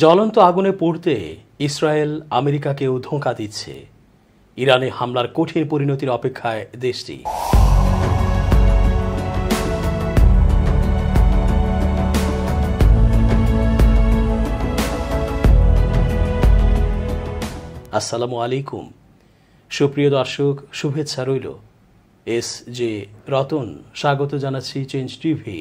জ্বলন্ত আগুনে পুড়তে ইসরায়েল আমেরিকাকেও ধোঁকা দিচ্ছে। ইরানে হামলার কঠিন পরিণতির অপেক্ষায় দেশটি। আসসালামু আলাইকুম, সুপ্রিয় দর্শক, শুভেচ্ছা রইল। এস জে রতন স্বাগত জানাচ্ছি চেঞ্জ টিভি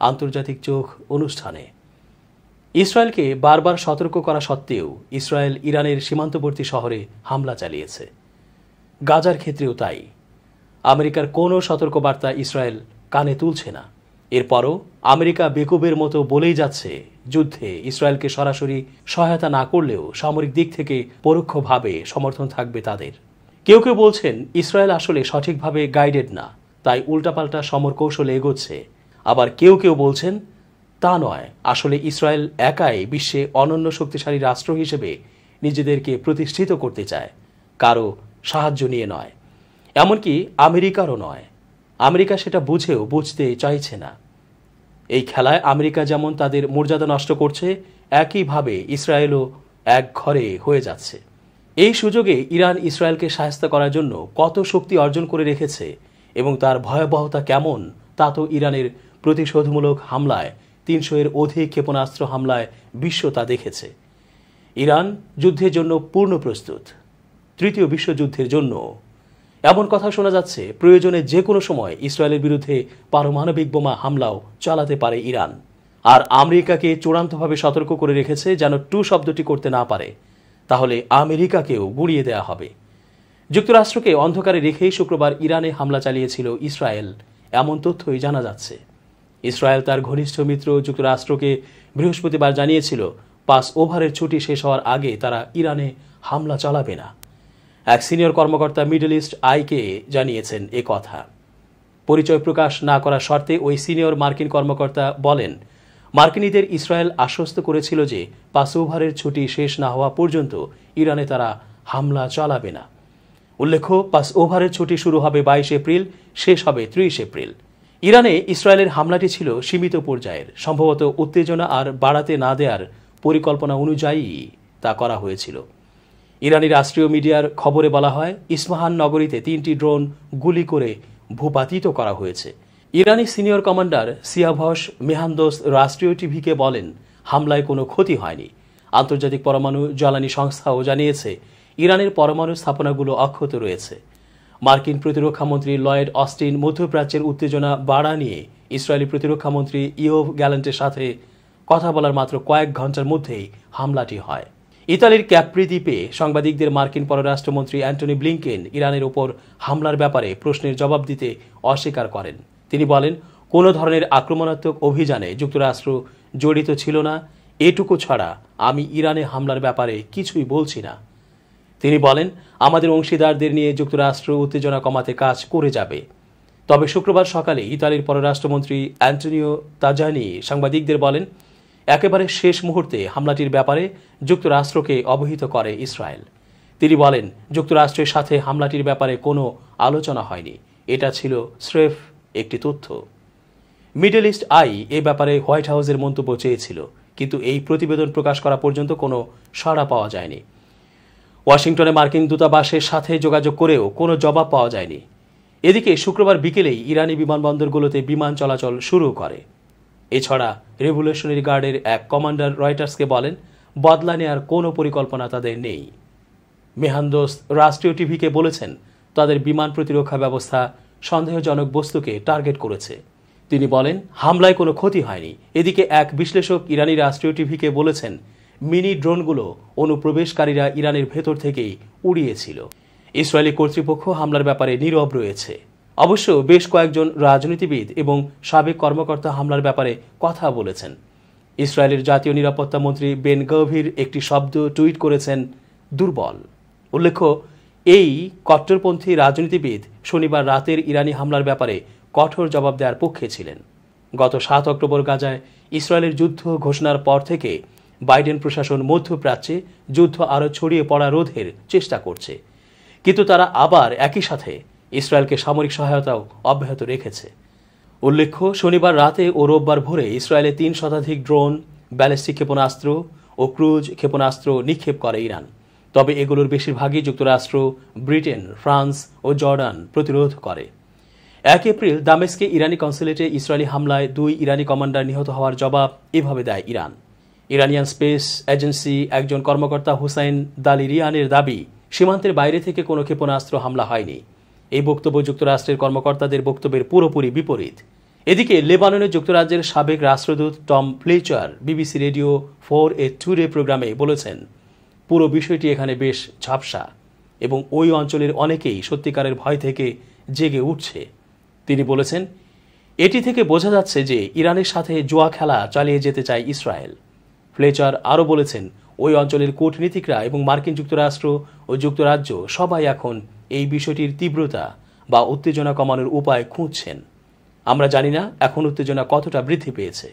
আন্তর্জাতিক চোখ অনুষ্ঠানে। ইসরায়েলকে বারবার সতর্ক করা সত্ত্বেও ইসরায়েল ইরানের সীমান্তবর্তী শহরে হামলা চালিয়েছে। গাজার ক্ষেত্রেও তাই। আমেরিকার কোনো সতর্কবার্তা ইসরায়েল কানে তুলছে না। এরপরও আমেরিকা বেকুবের মতো বলেই যাচ্ছে যুদ্ধে ইসরায়েলকে সরাসরি সহায়তা না করলেও সামরিক দিক থেকে পরোক্ষভাবে সমর্থন থাকবে তাদের। কেউ কেউ বলছেন ইসরায়েল আসলে সঠিকভাবে গাইডেড না, তাই উল্টাপাল্টা সমর কৌশলে এগোচ্ছে। আবার কেউ কেউ বলছেন তা নয়, আসলে ইসরায়েল একাই বিশ্বে অনন্য শক্তিশালী রাষ্ট্র হিসেবে নিজেদেরকে প্রতিষ্ঠিত করতে চায়, কারো সাহায্য নিয়ে নয়, এমনকি আমেরিকারও নয়। আমেরিকা সেটা বুঝেও বুঝতে চাইছে না। এই খেলায় আমেরিকা যেমন তাদের মর্যাদা নষ্ট করছে, একইভাবে ইসরায়েলও এক ঘরে হয়ে যাচ্ছে। এই সুযোগে ইরান ইসরায়েলকে সাহায্য করার জন্য কত শক্তি অর্জন করে রেখেছে এবং তার ভয়াবহতা কেমন তা তো ইরানের প্রতিশোধমূলক হামলায়, ৩০০-এর অধিক ক্ষেপণাস্ত্র হামলায় বিশ্ব তা দেখেছে। ইরান যুদ্ধের জন্য পূর্ণ প্রস্তুত, তৃতীয় বিশ্বযুদ্ধের জন্য। এমন কথা শোনা যাচ্ছে প্রয়োজনে যে কোনো সময় ইসরায়েলের বিরুদ্ধে পারমাণবিক বোমা হামলাও চালাতে পারে ইরান। আর আমেরিকাকে চূড়ান্তভাবে সতর্ক করে রেখেছে যেন টু শব্দটি করতে না পারে, তাহলে আমেরিকাকেও গুঁড়িয়ে দেওয়া হবে। যুক্তরাষ্ট্রকে অন্ধকারে রেখেই শুক্রবার ইরানে হামলা চালিয়েছিল ইসরায়েল, এমন তথ্যই জানা যাচ্ছে। ইসরায়েল তার ঘনিষ্ঠ মিত্র যুক্তরাষ্ট্রকে বৃহস্পতিবার জানিয়েছিল 5 ওভারের ছুটি শেষ হওয়ার আগে তারা ইরানে হামলা চালাবে না। এক সিনিয়র কর্মকর্তা মিডল ইস্ট আইকে জানিয়েছেন এ কথা। পরিচয় প্রকাশ না করার শর্তে ওই সিনিয়র মার্কিন কর্মকর্তা বলেন, মার্কিনীদের ইসরায়েল আশ্বস্ত করেছিল যে 5 ওভারের ছুটি শেষ না হওয়া পর্যন্ত ইরানে তারা হামলা চালাবে না। উল্লেখ্য, 5 ওভারের ছুটি শুরু হবে 22 এপ্রিল, শেষ হবে 30 এপ্রিল। ইরানে ইসরায়েলের হামলাটি ছিল সীমিত পর্যায়ের, সম্ভবত উত্তেজনা আর বাড়াতে না দেওয়ার পরিকল্পনা অনুযায়ী তা করা হয়েছিল। ইরানি রাষ্ট্রীয় মিডিয়ার খবরে বলা হয়, ইস্পাহান নগরীতে 3টি ড্রোন গুলি করে ভূপাতিত করা হয়েছে। ইরানি সিনিয়র কমান্ডার সিয়াভস মেহান্দোস রাষ্ট্রীয় টিভিকে বলেন, হামলায় কোনো ক্ষতি হয়নি। আন্তর্জাতিক পরমাণু জ্বালানি সংস্থাও জানিয়েছে ইরানের পরমাণু স্থাপনাগুলো অক্ষত রয়েছে। মার্কিন প্রতিরক্ষামন্ত্রী লয়েড অস্টিন মধ্যপ্রাচ্যের উত্তেজনা বাড়া নিয়ে ইসরায়েলি প্রতিরক্ষামন্ত্রী ইয়োভ গ্যালেন্টের সাথে কথা বলার মাত্র কয়েক ঘন্টার মধ্যেই হামলাটি হয়। ইতালির ক্যাপ্রি দ্বীপে সাংবাদিকদের মার্কিন পররাষ্ট্রমন্ত্রী অ্যান্টনি ব্লিংকেন ইরানের ওপর হামলার ব্যাপারে প্রশ্নের জবাব দিতে অস্বীকার করেন। তিনি বলেন, কোনো ধরনের আক্রমণাত্মক অভিযানে যুক্তরাষ্ট্র জড়িত ছিল না, এটুকু ছাড়া আমি ইরানে হামলার ব্যাপারে কিছুই বলছি না। তিনি বলেন, আমাদের অংশীদারদের নিয়ে যুক্তরাষ্ট্র উত্তেজনা কমাতে কাজ করে যাবে। তবে শুক্রবার সকালে ইতালির পররাষ্ট্রমন্ত্রী অ্যান্টোনিও তাজানি সাংবাদিকদের বলেন, একেবারে শেষ মুহূর্তে হামলাটির ব্যাপারে যুক্তরাষ্ট্রকে অবহিত করে ইসরায়েল। তিনি বলেন, যুক্তরাষ্ট্রের সাথে হামলাটির ব্যাপারে কোনো আলোচনা হয়নি, এটা ছিল স্রেফ একটি তথ্য। মিডল ইস্ট আই এ ব্যাপারে হোয়াইট হাউসের মন্তব্য চেয়েছিল, কিন্তু এই প্রতিবেদন প্রকাশ করা পর্যন্ত কোনো সাড়া পাওয়া যায়নি। ওয়াশিংটনে মার্কিন দূতাবাসের সাথে যোগাযোগ করেও কোনো জবাব পাওয়া যায়নি। এদিকে শুক্রবার বিকেলেই ইরানি বিমানবন্দরগুলোতে বিমান চলাচল শুরু করে। এছাড়া রেভলিউশনারি গার্ডের এক কমান্ডার রয়টার্সকে বলেন, বদলা নেওয়ার কোনো পরিকল্পনা তাদের নেই। মেহান্দোস রাষ্ট্রীয় টিভিকে বলেছেন, তাদের বিমান প্রতিরক্ষা ব্যবস্থা সন্দেহজনক বস্তুকে টার্গেট করেছে। তিনি বলেন, হামলায় কোনো ক্ষতি হয়নি। এদিকে এক বিশ্লেষক ইরানি রাষ্ট্রীয় টিভিকে বলেছেন, মিনি ড্রোনগুলো অনুপ্রবেশকারীরা ইরানের ভেতর থেকেই উড়িয়েছিল। ইসরায়েলি কর্তৃপক্ষ হামলার ব্যাপারে নীরব রয়েছে। অবশ্য বেশ কয়েকজন রাজনীতিবিদ এবং সাবেক কর্মকর্তা হামলার ব্যাপারে কথা বলেছেন। ইসরায়েলের জাতীয় নিরাপত্তা মন্ত্রী বেন গভির একটি শব্দ টুইট করেছেন, দুর্বল। উল্লেখ্য, এই কট্টরপন্থী রাজনীতিবিদ শনিবার রাতের ইরানি হামলার ব্যাপারে কঠোর জবাব দেওয়ার পক্ষে ছিলেন। গত 7 অক্টোবর গাজায় ইসরায়েলের যুদ্ধ ঘোষণার পর থেকে বাইডেন প্রশাসন মধ্যপ্রাচ্যে যুদ্ধ আরও ছড়িয়ে পড়া রোধের চেষ্টা করছে, কিন্তু তারা আবার একই সাথে ইসরায়েলকে সামরিক সহায়তাও অব্যাহত রেখেছে। উল্লেখ্য, শনিবার রাতে ও রোববার ভোরে ইসরায়েলে 3 শতাধিক ড্রোন, ব্যালিস্টিক ক্ষেপণাস্ত্র ও ক্রুজ ক্ষেপণাস্ত্র নিক্ষেপ করে ইরান। তবে এগুলোর বেশিরভাগই যুক্তরাষ্ট্র, ব্রিটেন, ফ্রান্স ও জর্ডান প্রতিরোধ করে। 1 এপ্রিল দামেস্কে ইরানি কনসুলেটে ইসরায়েলি হামলায় 2 ইরানি কমান্ডার নিহত হওয়ার জবাব এভাবে দেয় ইরান। ইরানিয়ান স্পেস এজেন্সি একজন কর্মকর্তা হুসাইন দালিরিয়ানের দাবি, সীমান্তের বাইরে থেকে কোনো ক্ষেপণাস্ত্র হামলা হয়নি। এই বক্তব্য যুক্তরাষ্ট্রের কর্মকর্তাদের বক্তব্যের পুরোপুরি বিপরীত। এদিকে লেবাননে যুক্তরাজ্যের সাবেক রাষ্ট্রদূত Tom Fletcher BBC radio 4 today প্রোগ্রামে বলেছেন, পুরো বিষয়টি এখানে বেশ ঝাপসা এবং ওই অঞ্চলের অনেকেই সত্যিকারের ভয় থেকে জেগে উঠছে। তিনি বলেছেন, এটি থেকে বোঝা যাচ্ছে যে ইরানের সাথে জুয়া খেলা চালিয়ে যেতে চায় ইসরায়েল। ফ্লেচার আরও বলেছেন, ওই অঞ্চলের কূটনীতিকরা এবং মার্কিন যুক্তরাষ্ট্র ও যুক্তরাজ্য সবাই এখন এই বিষয়টির তীব্রতা বা উত্তেজনা কমানোর উপায় খুঁজছেন। আমরা জানি না এখন উত্তেজনা কতটা বৃদ্ধি পেয়েছে,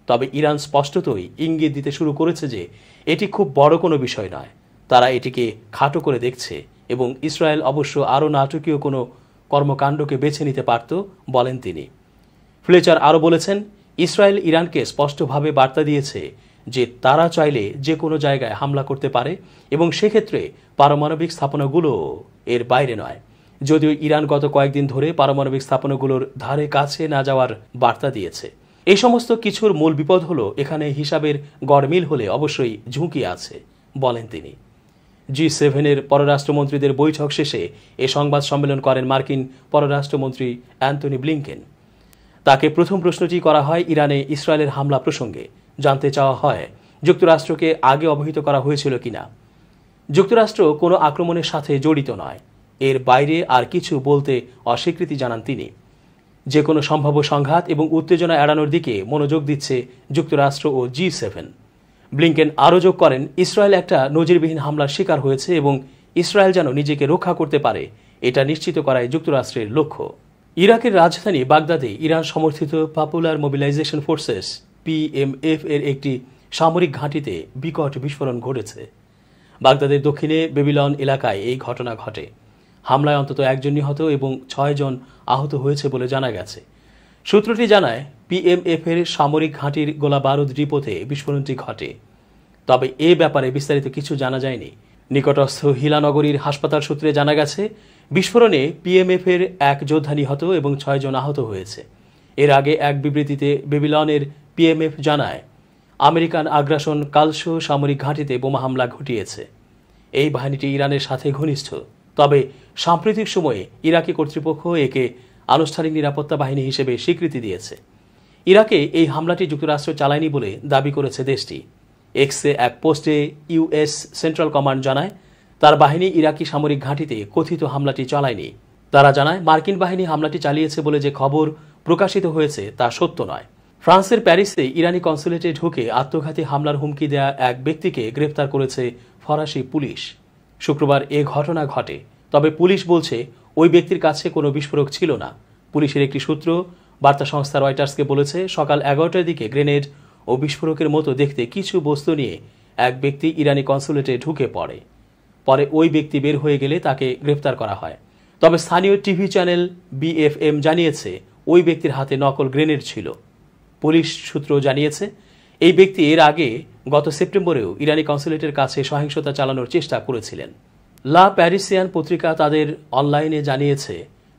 তবে ইরান স্পষ্টতই ইঙ্গিত দিতে শুরু করেছে যে এটি খুব বড় কোনো বিষয় নয়। তারা এটিকে খাটো করে দেখছে এবং ইসরায়েল অবশ্য আরও নাটকীয় কোনো কর্মকাণ্ডকে বেছে নিতে পারত, বলেন তিনি। ফ্লেচার আরও বলেছেন, ইসরায়েল ইরানকে স্পষ্টভাবে বার্তা দিয়েছে যে তারা চাইলে যে কোনো জায়গায় হামলা করতে পারে এবং সেক্ষেত্রে পারমাণবিক স্থাপনাগুলো এর বাইরে নয়। যদিও ইরান গত কয়েকদিন ধরে পারমাণবিক স্থাপনাগুলোর ধারে কাছে না যাওয়ার বার্তা দিয়েছে। এই সমস্ত কিছুর মূল বিপদ হল এখানে হিসাবের গড়মিল হলে অবশ্যই ঝুঁকি আছে, বলেন তিনি। G7 পররাষ্ট্রমন্ত্রীদের বৈঠক শেষে এ সংবাদ সম্মেলন করেন মার্কিন পররাষ্ট্রমন্ত্রী অ্যান্টনি ব্লিংকেন। তাকে প্রথম প্রশ্নটি করা হয় ইরানে ইসরায়েলের হামলা প্রসঙ্গে। জানতে চাওয়া হয় যুক্তরাষ্ট্রকে আগে অবহিত করা হয়েছিল কিনা। যুক্তরাষ্ট্র কোনো আক্রমণের সাথে জড়িত নয়, এর বাইরে আর কিছু বলতে অস্বীকৃতি জানান তিনি। যে কোনো সম্ভাব্য সংঘাত এবং উত্তেজনা এড়ানোর দিকে মনোযোগ দিচ্ছে যুক্তরাষ্ট্র ও G7। ব্লিংকেন আরও যোগ করেন, ইসরায়েল একটা নজিরবিহীন হামলার শিকার হয়েছে এবং ইসরায়েল যেন নিজেকে রক্ষা করতে পারে এটা নিশ্চিত করাই যুক্তরাষ্ট্রের লক্ষ্য। ইরাকের রাজধানী বাগদাদে ইরান সমর্থিত পপুলার মোবিলাইজেশন ফোর্সেস PMF এর একটি সামরিক ঘাঁটিতে বিকট বিস্ফোরণ ঘটেছে। বাগদাদের দক্ষিণে বেবিলন এলাকায় এই ঘটনা ঘটে। হামলায় অন্তত 1 জন নিহত এবং 6 জন আহত হয়েছে বলে জানা গেছে। সূত্রটি জানায়, PMF এর সামরিক ঘাঁটির গোলাবারুদ ডিপোতে বিস্ফোরণটি ঘটে। তবে এ ব্যাপারে বিস্তারিত কিছু জানা যায়নি। নিকটস্থ হিলানগরীর হাসপাতাল সূত্রে জানা গেছে, বিস্ফোরণে PMF এর 1 যোদ্ধা নিহত এবং 6 জন আহত হয়েছে। এর আগে এক বিবৃতিতে বেবিলনের PMF জানায়, আমেরিকান আগ্রাসন কালসো সামরিক ঘাঁটিতে বোমা হামলা ঘটিয়েছে। এই বাহিনীটি ইরানের সাথে ঘনিষ্ঠ, তবে সাম্প্রতিক সময়ে ইরাকি কর্তৃপক্ষ একে আনুষ্ঠানিক নিরাপত্তা বাহিনী হিসেবে স্বীকৃতি দিয়েছে। ইরাকে এই হামলাটি যুক্তরাষ্ট্র চালায়নি বলে দাবি করেছে দেশটি। এক্সে এক পোস্টে US সেন্ট্রাল কমান্ড জানায়, তার বাহিনী ইরাকি সামরিক ঘাঁটিতে কথিত হামলাটি চালায়নি। তারা জানায়, মার্কিন বাহিনী হামলাটি চালিয়েছে বলে যে খবর প্রকাশিত হয়েছে তা সত্য নয়। ফ্রান্সের প্যারিসে ইরানি কনসুলেটে ঢুকে আত্মঘাতী হামলার হুমকি দেয়া এক ব্যক্তিকে গ্রেফতার করেছে ফরাসি পুলিশ। শুক্রবার এ ঘটনা ঘটে, তবে পুলিশ বলছে ওই ব্যক্তির কাছে কোনো বিস্ফোরক ছিল না। পুলিশের একটি সূত্র বার্তা সংস্থা রয়টার্সকে বলেছে, সকাল 11টার দিকে গ্রেনেড ও বিস্ফোরকের মতো দেখতে কিছু বস্তু নিয়ে এক ব্যক্তি ইরানি কনসুলেটে ঢুকে পড়ে। পরে ওই ব্যক্তি বের হয়ে গেলে তাকে গ্রেফতার করা হয়। তবে স্থানীয় টিভি চ্যানেল BFM জানিয়েছে ওই ব্যক্তির হাতে নকল গ্রেনেড ছিল। পুলিশ সূত্র জানিয়েছে, এই ব্যক্তি এর আগে গত সেপ্টেম্বরেও ইরানি কনসুলেটের কাছে সহিংসতা চালানোর চেষ্টা করেছিলেন। লা প্যারিসিয়ান পত্রিকা তাদের অনলাইনে জানিয়েছে,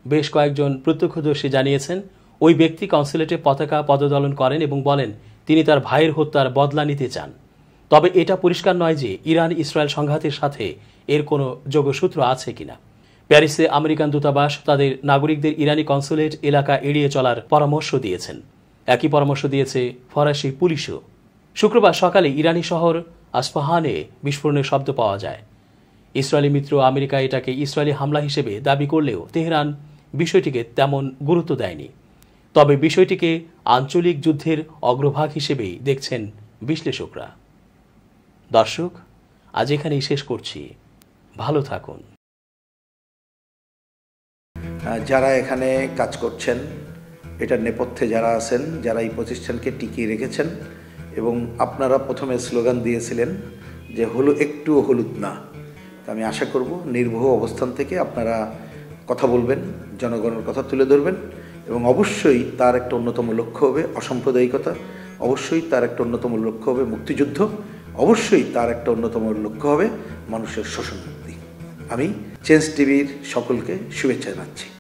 বেশ কয়েকজন প্রত্যক্ষদর্শী জানিয়েছেন ওই ব্যক্তি কনসুলেটে পতাকা পদদলন করেন এবং বলেন তিনি তার ভাইয়ের হত্যার বদলা নিতে চান। তবে এটা পরিষ্কার নয় যে ইরান ইসরায়েল সংঘাতের সাথে এর কোনো যোগসূত্র আছে কিনা। প্যারিসে আমেরিকান দূতাবাস তাদের নাগরিকদের ইরানি কনসুলেট এলাকা এড়িয়ে চলার পরামর্শ দিয়েছেন। একই পরামর্শ দিয়েছে ফরাসি পুলিশও। শুক্রবার সকালে ইরানি শহর আসফাহানে বিস্ফোরণের শব্দ পাওয়া যায়। ইসরায়েলি মিত্র আমেরিকা এটাকে ইসরায়েলি হামলা হিসেবে দাবি করলেও তেহরান বিষয়টিকে তেমন গুরুত্ব দেয়নি। তবে বিষয়টিকে আঞ্চলিক যুদ্ধের অগ্রভাগ হিসেবেই দেখছেন বিশ্লেষকরা। দর্শক, আজ এখানেই শেষ করছি। ভালো থাকুন। যারা এখানে কাজ করছেন, এটার নেপথ্যে যারা আছেন, যারা এই প্রতিষ্ঠানকে টিকিয়ে রেখেছেন, এবং আপনারা প্রথমে স্লোগান দিয়েছিলেন যে একটুও হলুদ না। আমি আশা করব নির্ভয় অবস্থান থেকে আপনারা কথা বলবেন, জনগণের কথা তুলে ধরবেন, এবং অবশ্যই তার একটা অন্যতম লক্ষ্য হবে অসাম্প্রদায়িকতা, অবশ্যই তার একটা অন্যতম লক্ষ্য হবে মুক্তিযুদ্ধ, অবশ্যই তার একটা অন্যতম লক্ষ্য হবে মানুষের শোষণ মুক্তি। আমি চেঞ্জ টিভির সকলকে শুভেচ্ছা জানাচ্ছি।